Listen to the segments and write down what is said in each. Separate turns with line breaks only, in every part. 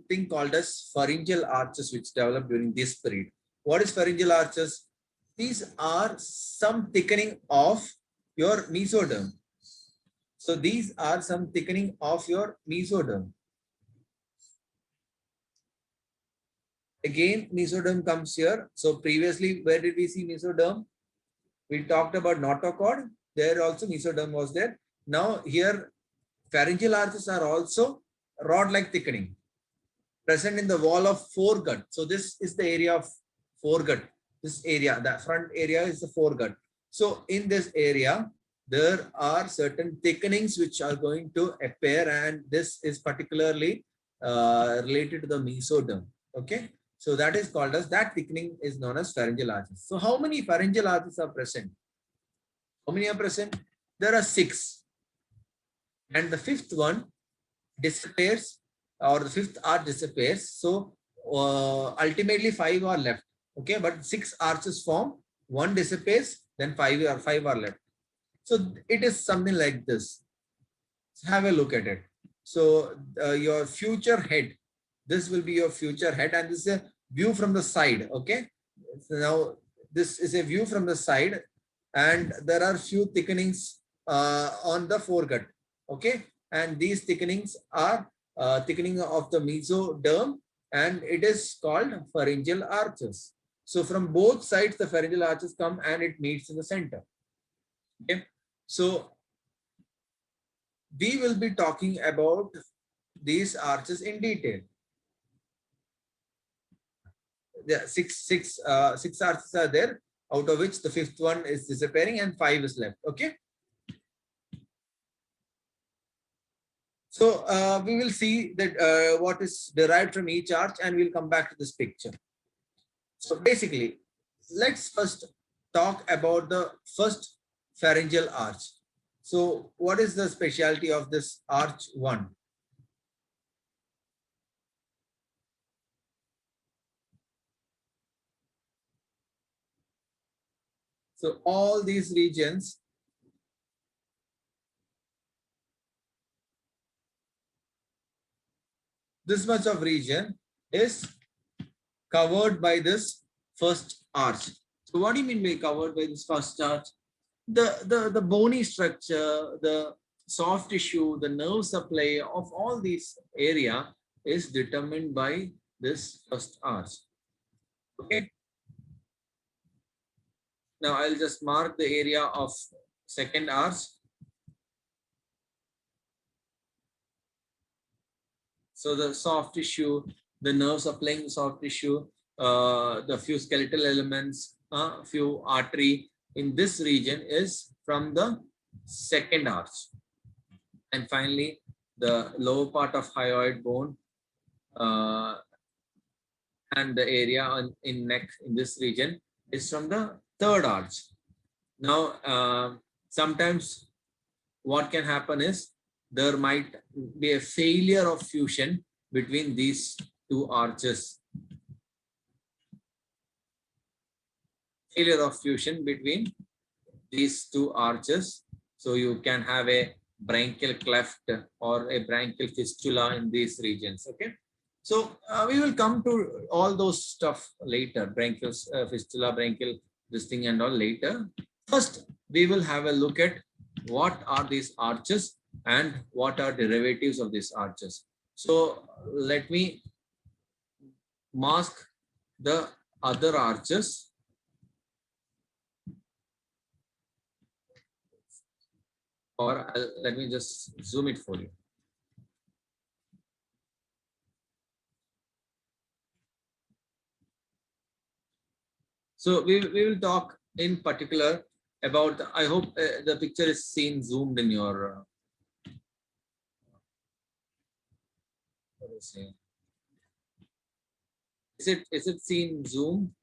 something called as pharyngeal arches which developed during this period. What is pharyngeal arches? These are some thickening of your mesoderm. So these are some thickening of your mesoderm. Again, mesoderm comes here. So previously, where did we see mesoderm? We talked about notochord. There also mesoderm was there. Now here, pharyngeal arches are also rod-like thickening present in the wall of foregut. So this is the area of foregut. This area, the front area is the foregut. So in this area, there are certain thickenings which are going to appear, and this is particularly related to the mesoderm. Okay. So that is called as, that thickening is known as pharyngeal arches. So how many pharyngeal arches are present? How many are present? There are 6. And the 5th one disappears, or the 5th arch disappears. So ultimately 5 are left. Okay, but 6 arches form, 1 disappears, then 5 are left. So it is something like this. Let's have a look at it. So your future head, this will be your future head, and this is a view from the side. Okay, so now this is a view from the side, and there are few thickenings on the foregut. Okay, and these thickenings are thickening of the mesoderm, and it is called pharyngeal arches. So from both sides the pharyngeal arches come and it meets in the center. Okay, so we will be talking about these arches in detail. Yeah, six arches are there, out of which the 5th one is disappearing and 5 is left. Okay. So we will see that what is derived from each arch, and we'll come back to this picture. So basically, let's first talk about the first pharyngeal arch. So what is the specialty of this arch 1? So all these regions, this much of region is covered by this first arch. So what do you mean by covered by this first arch? The bony structure, the soft tissue, the nerve supply of all these area is determined by this first arch. Okay. Now I'll just mark the area of second arch. So the soft tissue, the nerve supplying soft tissue, the few skeletal elements, few artery in this region is from the second arch. And finally, the lower part of hyoid bone and the area in neck in this region is from the third arch. Now, sometimes what can happen is there might be a failure of fusion between these 2 arches. Failure of fusion between these 2 arches. So you can have a branchial cleft or a branchial fistula in these regions. Okay. So we will come to all those stuff later, branchial fistula, branchial this thing and all later. First, we will have a look at what are these arches and what are derivatives of these arches. So let me mask the other arches. Or let me just zoom it for you. So we will talk in particular about, I hope the picture is seen zoomed in your, what is it? Is it seen zoom?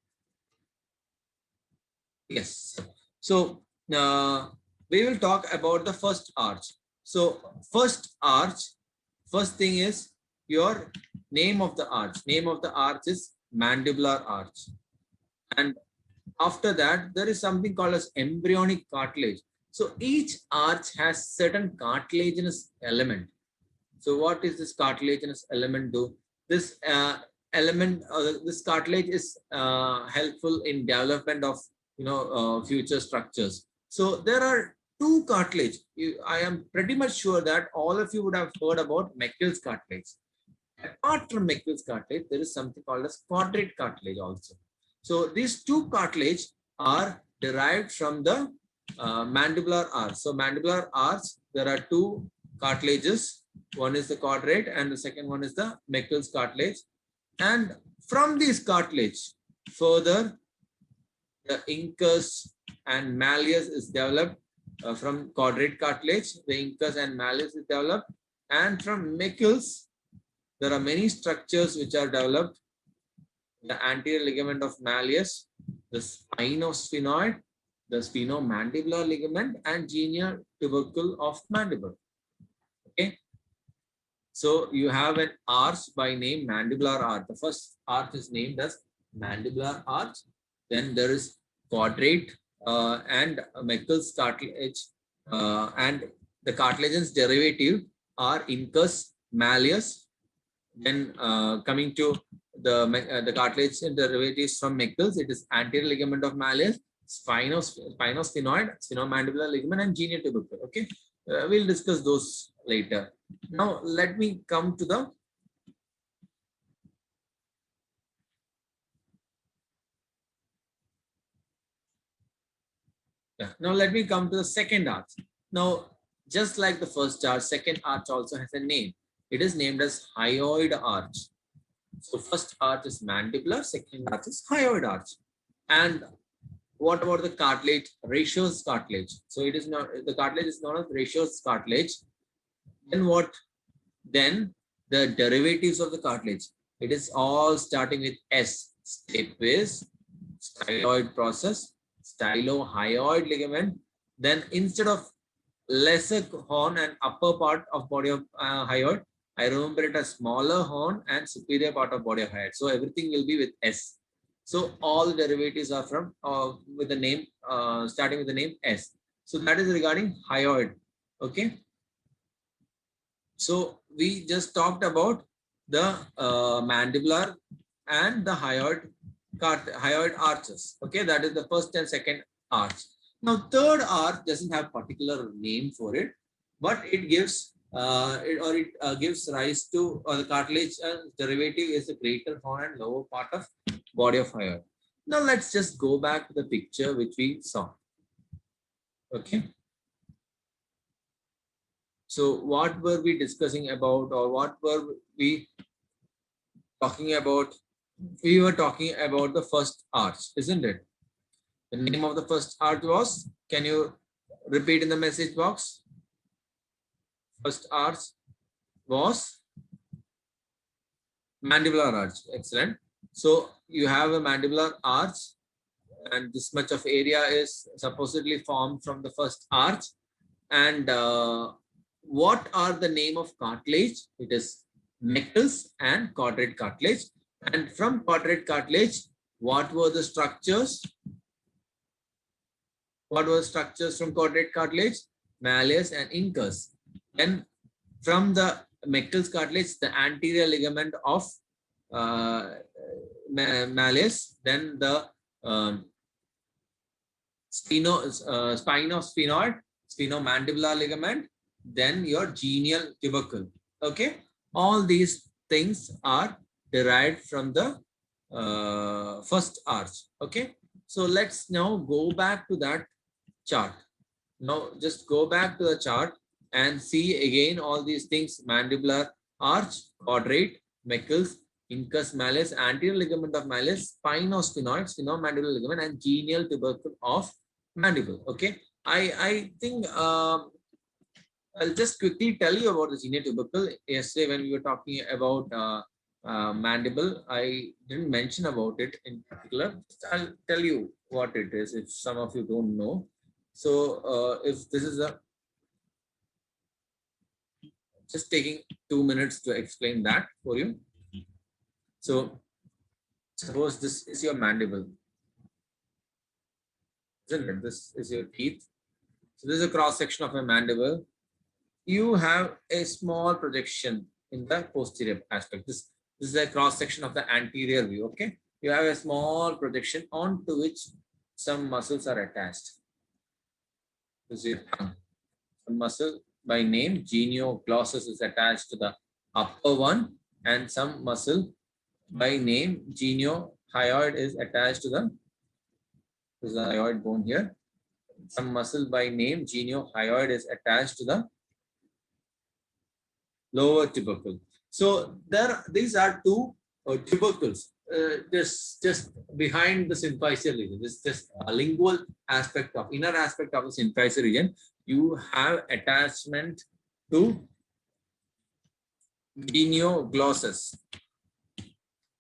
Yes. So we will talk about the first arch. So first arch, first thing is your name of the arch. Name of the arch is mandibular arch. And after that, there is something called as embryonic cartilage. So each arch has certain cartilaginous element. So what is this cartilaginous element do? this element, this cartilage is helpful in development of future structures. So there are two cartilage. I am pretty much sure that all of you would have heard about Meckel's cartilage. Apart from Meckel's cartilage, there is something called as quadrate cartilage also. So these two cartilage are derived from the mandibular arch. So mandibular arch, there are two cartilages. One is the quadrate and the second one is the Meckel's cartilage. And from these cartilage, further the incus and malleus is developed. From quadrate cartilage, the incus and malleus is developed. And from Meckel's, there are many structures which are developed. The anterior ligament of malleus, the spinosphenoid, the spinomandibular ligament, and genial tubercle of mandible. Okay. So you have an arch by name mandibular arch. The first arch is named as mandibular arch. Then there is quadrate and Meckel's cartilage, and the cartilaginous derivative are incus, malleus. Then coming to the cartilage derivatives from Meckel's, it is anterior ligament of malleus, spinosphenoid, spinomandibular ligament, and genial tubercle. Okay, we'll discuss those later. Now let me come to the second arch. Now, just like the first arch, second arch also has a name. It is named as hyoid arch. So first arch is mandibular, second arch is hyoid arch. And what about the cartilage? Ratios cartilage. So it is not, the cartilage is known as ratios cartilage. Then what? Then the derivatives of the cartilage. It is all starting with S. Stapes, styloid process, stylohyoid ligament. Then instead of lesser horn and upper part of body of hyoid, I remember it as smaller horn and superior part of body of hyoid. So everything will be with S. So all derivatives are from with the name starting with the name S. So that is regarding hyoid. Okay. So we just talked about the mandibular and the hyoid arches. Okay, that is the first and second arch. Now third arch doesn't have particular name for it, but it gives gives rise to the cartilage derivative is the greater horn and lower part of body of hyoid. Now let's just go back to the picture which we saw. Okay. So what were we discussing about, or what were we talking about? We were talking about the first arch, isn't it? The name of the first arch was, can you repeat in the message box? First arch was mandibular arch. Excellent. So you have a mandibular arch, and this much of area is supposedly formed from the first arch. And what are the name of cartilage? It is Meckel's and quadrate cartilage. And from quadrate cartilage, what were the structures? What were structures from quadrate cartilage? Malleus and incus. Then from the Meckel's cartilage, the anterior ligament of malleus, then the spinosphenoid, spinomandibular ligament, then your genial tubercle. Okay, all these things are derived from the first arch. Okay, so let's now go back to that chart. Now just go back to the chart and see again all these things: mandibular arch, quadrate, Meckel's, incus, malleus, anterior ligament of malleus, spinosphenoid, spinomandibular ligament, and genial tubercle of mandible. Okay, I think I'll just quickly tell you about the genial tubercle. Yesterday when we were talking about mandible, I didn't mention about it in particular. I'll tell you what it is if some of you don't know. So if this is a, just taking 2 minutes to explain that for you. So suppose this is your mandible, isn't it? This is your teeth. So this is a cross section of a mandible. You have a small projection in the posterior aspect. This is a cross section of the anterior view. Okay, you have a small projection onto which some muscles are attached. This is your tongue. Some muscle by name genioglossus is attached to the upper one, and some muscle by name geniohyoid is attached to the, this is the hyoid bone here. Some muscle by name geniohyoid is attached to the lower tubercle. So there, these are two tubercles just behind the symphyseal region. This is just a lingual aspect of, inner aspect of the symphyseal region. You have attachment to genioglossus.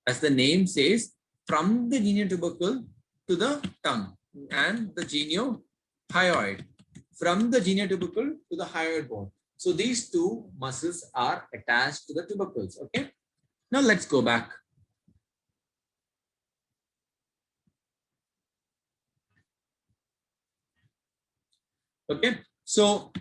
As the name says, from the geniotubercle to the tongue, and the geniohyoid from the geniotubercle to the hyoid bone. So these two muscles are attached to the tubercles. Okay. Now let's go back. Okay. So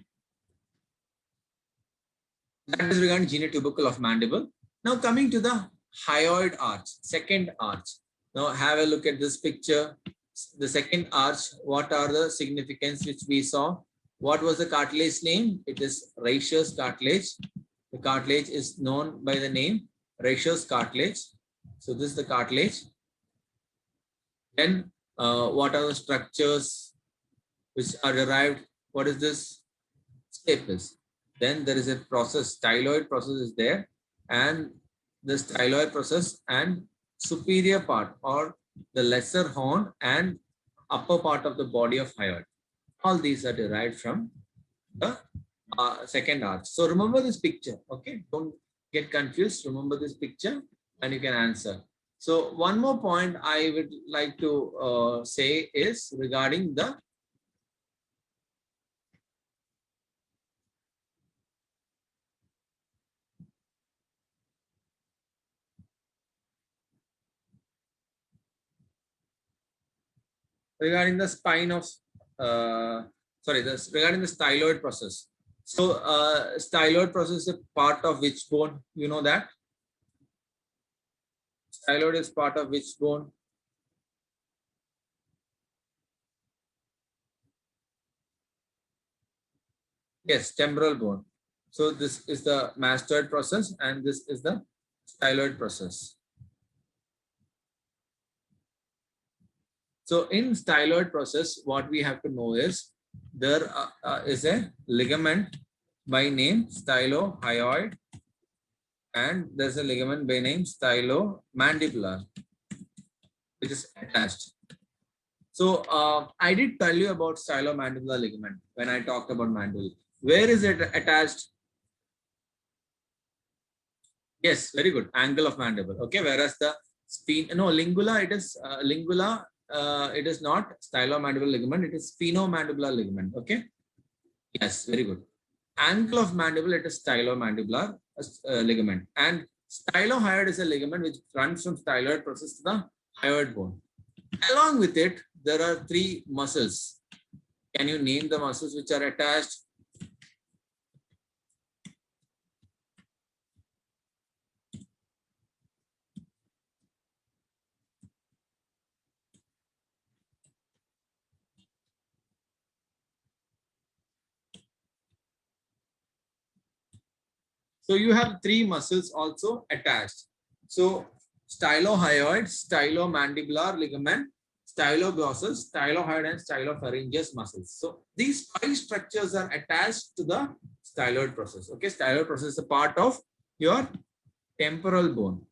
that is regarding geniotubercle of mandible. Now coming to the hyoid arch, second arch. Now have a look at this picture. The second arch, what are the significance which we saw? What was the cartilage name? It is Reischer's cartilage. The cartilage is known by the name Reischer's cartilage. So this is the cartilage. Then what are the structures which are derived? What is this? Stapes. Then there is a process, styloid process is there, and the styloid process and superior part or the lesser horn and upper part of the body of hyoid. All these are derived from the second arch. So remember this picture, okay? Don't get confused. Remember this picture and you can answer. So one more point I would like to say is regarding the spine of regarding the styloid process. So styloid process is a part of which bone? You know that? Styloid is part of which bone? Yes, temporal bone. So this is the mastoid process and this is the styloid process. So in styloid process, what we have to know is there is a ligament by name stylohyoid, and there's a ligament by name stylomandibular, which is attached. So I did tell you about stylomandibular ligament when I talked about mandible. Where is it attached? Yes, very good. Angle of mandible. Okay, whereas the lingula, it is lingula. It is not stylomandibular ligament. It is sphenomandibular ligament. Okay. Yes, very good. Angle of mandible, it is stylomandibular ligament, and stylohyoid is a ligament which runs from styloid process to the hyoid bone. Along with it, there are three muscles. Can you name the muscles which are attached? So you have three muscles also attached. So stylohyoid, stylomandibular ligament, styloglossus, stylohyoid, and stylopharyngeus muscles. So these five structures are attached to the styloid process. Okay, styloid process is a part of your temporal bone.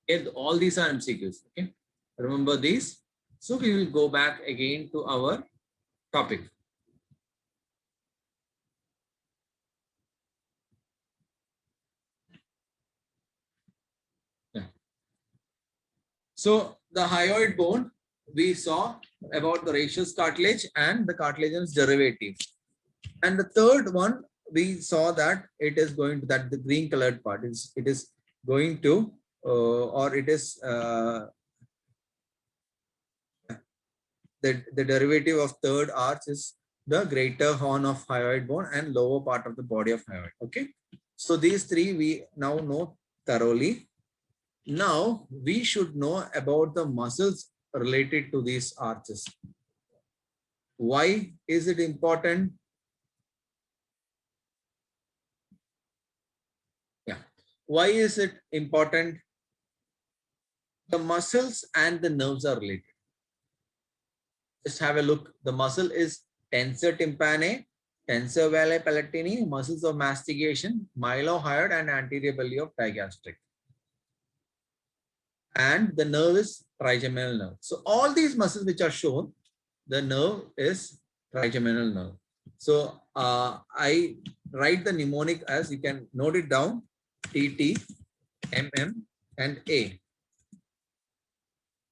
Okay, all these are MCQs. Okay, remember these. So we will go back again to our topic. So the hyoid bone, we saw about the Reischer's cartilage and the cartilaginous derivative. And the third one, we saw that it is going to, that the green colored part is, it is going to, or it is the derivative of third arch is the greater horn of hyoid bone and lower part of the body of hyoid. Okay. So these three we now know thoroughly. Now we should know about the muscles related to these arches. Why is it important? Yeah. Why is it important? The muscles and the nerves are related. Just have a look. The muscle is tensor tympani, tensor veli palatini, muscles of mastication, mylohyoid and anterior belly of digastric. And the nerve is trigeminal nerve. So all these muscles which are shown, the nerve is trigeminal nerve. So I write the mnemonic as you can note it down: TT, MM, and A.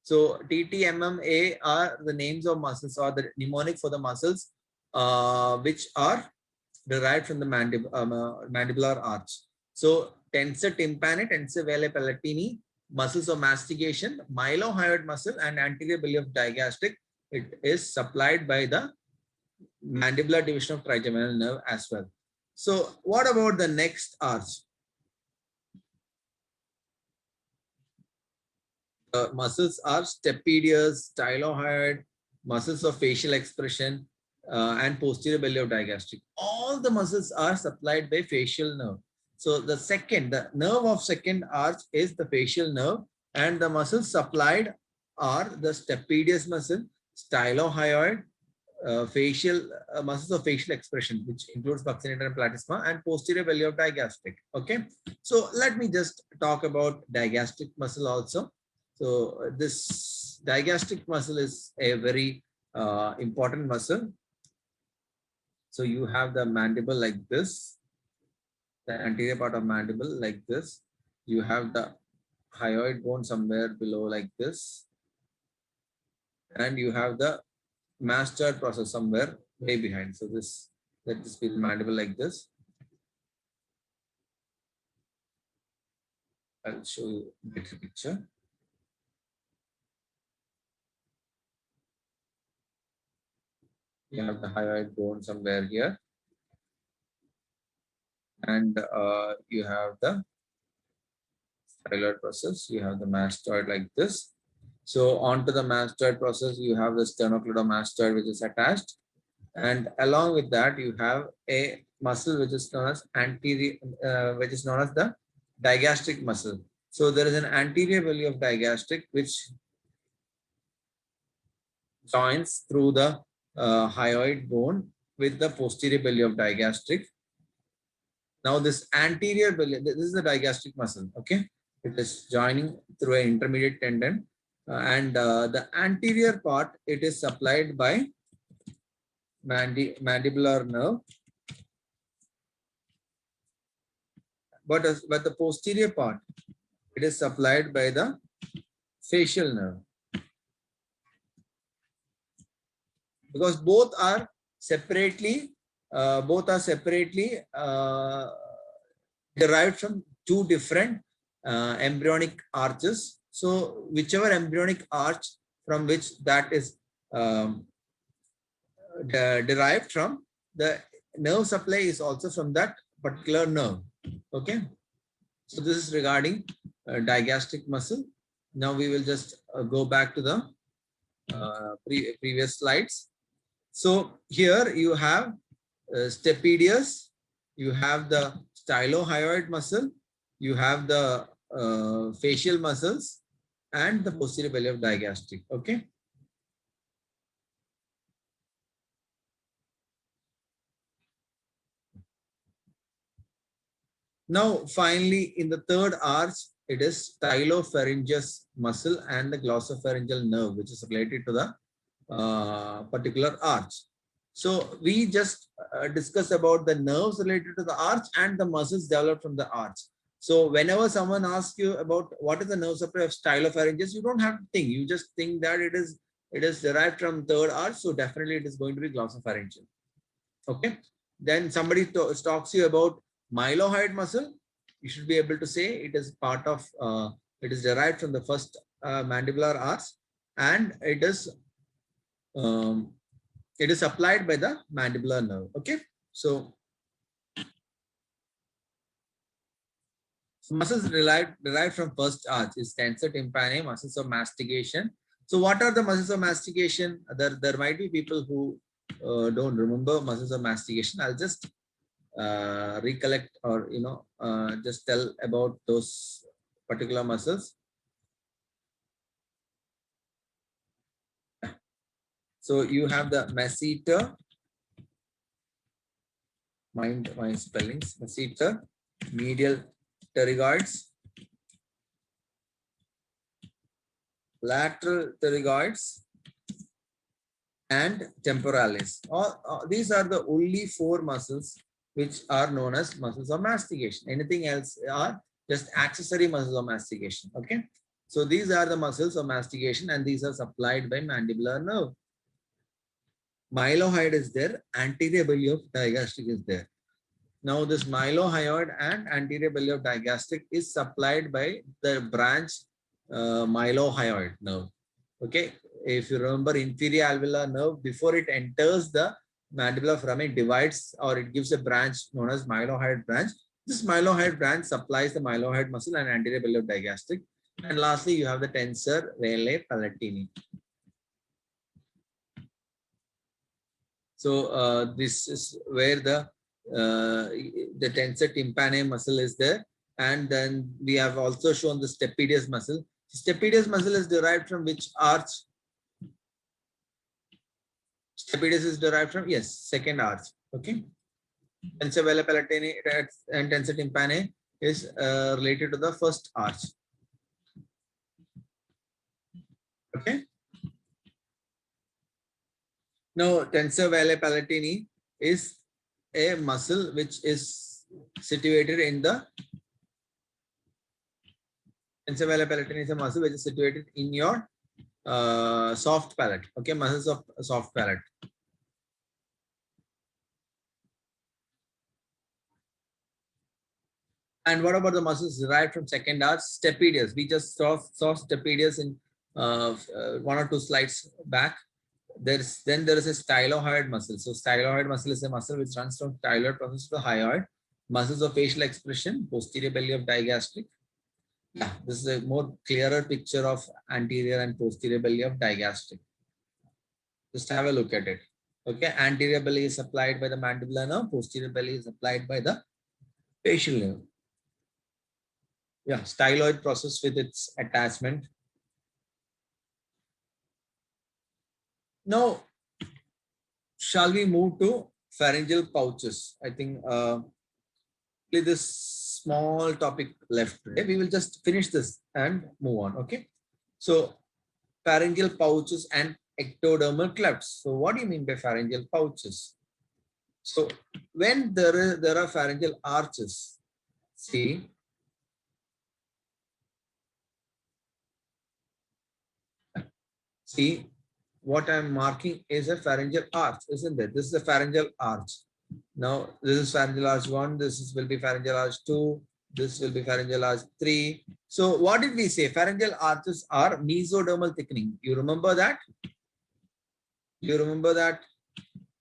So TT, MM, A are the names of muscles or the mnemonic for the muscles which are derived from the mandibular arch. So tensor tympani, tensor veli palatini, muscles of mastication, mylohyoid muscle, and anterior belly of digastric. It is supplied by the mandibular division of trigeminal nerve as well. So what about the next arch? The muscles are stapedius, stylohyoid, muscles of facial expression, and posterior belly of digastric. All the muscles are supplied by facial nerve. So the nerve of second arch is the facial nerve, and the muscles supplied are the stapedius muscle, stylohyoid, facial muscles of facial expression, which includes buccinator and platysma, and posterior belly of digastric. Okay, so let me just talk about digastric muscle also. So this digastric muscle is a very important muscle. So you have the mandible like this, the anterior part of mandible like this. You have the hyoid bone somewhere below like this, and you have the mastoid process somewhere way behind. So let this be the mandible like this. I'll show you a better picture. You have the hyoid bone somewhere here, and you have the styloid process. You have the mastoid like this. So onto the mastoid process, you have the sternocleidomastoid which is attached, and along with that, you have a muscle which is known as anterior, which is known as the digastric muscle. So there is an anterior belly of digastric which joins through the hyoid bone with the posterior belly of digastric. Now this anterior belly, this is the digastric muscle, okay? It is joining through an intermediate tendon, and the anterior part, it is supplied by mandibular nerve, but the posterior part, it is supplied by the facial nerve, because both are separately derived from two different embryonic arches. So whichever embryonic arch from which that is derived from, the nerve supply is also from that particular nerve. Okay. So this is regarding digastric muscle. Now we will just go back to the previous slides. So here you have stapedius, you have the stylohyoid muscle, you have the facial muscles, and the posterior belly of digastric. Okay. Now, finally, in the third arch, it is stylopharyngeus muscle and the glossopharyngeal nerve, which is related to the particular arch. So we just discuss about the nerves related to the arch and the muscles developed from the arch. So whenever someone asks you about what is the nerve supply of stylopharyngeus, you don't have to think. You just think that it is derived from third arch. So definitely it is going to be glossopharyngeal. Okay. Then somebody talks to you about mylohyoid muscle. You should be able to say it is part of, it is derived from the first mandibular arch, and um, it is supplied by the mandibular nerve. Okay. So Muscles derived from first arch is tensor tympani, muscles of mastication. So what are the muscles of mastication? There might be people who don't remember muscles of mastication. I'll just recollect or just tell about those particular muscles. So you have the masseter, mind my spellings, masseter, medial pterygoids, lateral pterygoids, and temporalis. These are the only four muscles which are known as muscles of mastication. Anything else are just accessory muscles of mastication. Okay. So these are the muscles of mastication and these are supplied by mandibular nerve. Mylohyoid is there, anterior belly of digastric is there. Now this mylohyoid and anterior belly of digastric is supplied by the branch mylohyoid nerve. Okay, if you remember inferior alveolar nerve, before it enters the mandibular foramen, it divides or it gives a branch known as mylohyoid branch. This mylohyoid branch supplies the mylohyoid muscle and anterior belly of digastric. And lastly, you have the tensor velae palatini. So this is where the tensor tympani muscle is there. And then we have also shown the stapedius muscle. Stapedius muscle is derived from which arch? Stapedius is derived from, yes, second arch. Okay. Tensor velae palatini and tensor tympani is related to the first arch. Okay. Now, tensor velae palatini is a muscle which is situated in the tensor velae palatini is a muscle which is situated in your soft palate. Okay, muscles of soft palate. And what about the muscles derived from second arch? Stapedius. We just saw stapedius in one or two slides back. There is a stylohyoid muscle. So stylohyoid muscle is a muscle which runs from styloid process to the hyoid. Muscles of facial expression, posterior belly of digastric. Yeah, this is a more clearer picture of anterior and posterior belly of digastric. Just have a look at it. Okay, anterior belly is supplied by the mandibular nerve, posterior belly is supplied by the facial nerve. Yeah, styloid process with its attachment. Now, shall we move to pharyngeal pouches? I think this small topic left today. We will just finish this and move on. Okay. So pharyngeal pouches and ectodermal clefts. So what do you mean by pharyngeal pouches? So when there are pharyngeal arches, see, what I'm marking is a pharyngeal arch, isn't it? This is a pharyngeal arch. Now this is pharyngeal arch 1, will be pharyngeal arch 2, this will be pharyngeal arch 3. So what did we say? Pharyngeal arches are mesodermal thickening. You remember that? You remember that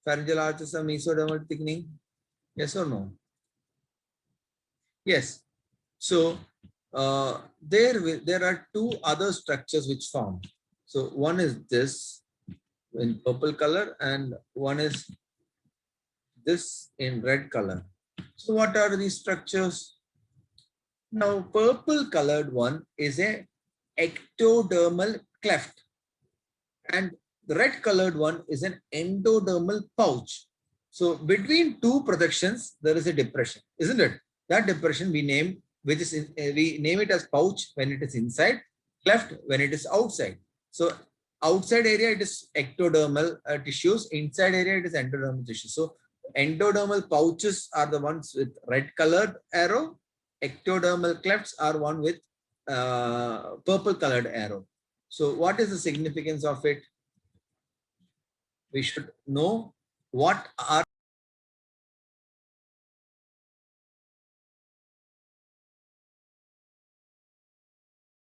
pharyngeal arches are mesodermal thickening? Yes or no? Yes. So there are two other structures which form. So one is this in purple color and one is this in red color. So what are these structures? Now purple colored one is a ectodermal cleft and the red colored one is an endodermal pouch. So between two projections there is a depression, isn't it? That depression we name we name it as pouch when it is inside, cleft when it is outside. So outside area it is ectodermal tissues, inside area it is endodermal tissues. So endodermal pouches are the ones with red colored arrow, ectodermal clefts are one with purple colored arrow. So what is the significance of it? We should know what are